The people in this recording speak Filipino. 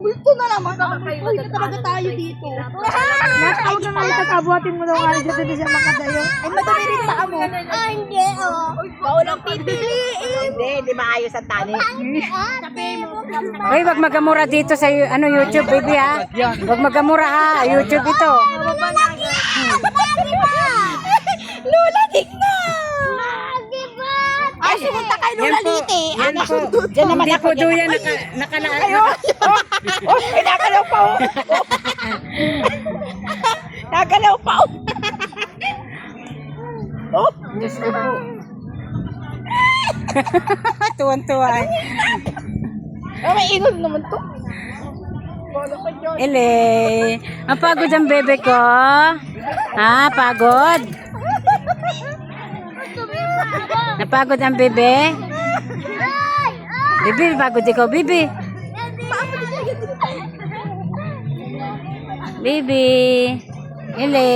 Multo na naman. Uy, na talaga tayo dito. Huwag na nga itatabuhatin mo daw nga siya dito siya makadayo. Ay, madami rin paa mo. Hindi, oh. Paulang pipiliin. Hindi maayos ang tani. Uy, wag magamura dito sa YouTube, baby ha. Wag magamura ha, YouTube ito. Lola, tignan! Ay, sumunta kay Lola Liti. Yan po. Hindi po do yan nakalaan. Oh, nakalaw pa oh. Nakalaw pa oh. Oh, Diyos ko po. Tuwan-tuwa eh. oh, may ingod naman to. Ele, ang pagod ang bebe ko. Ha, pagod? Napagod ang bebe? Bibi, pagod ikaw, Bibi. Bibi. Ele.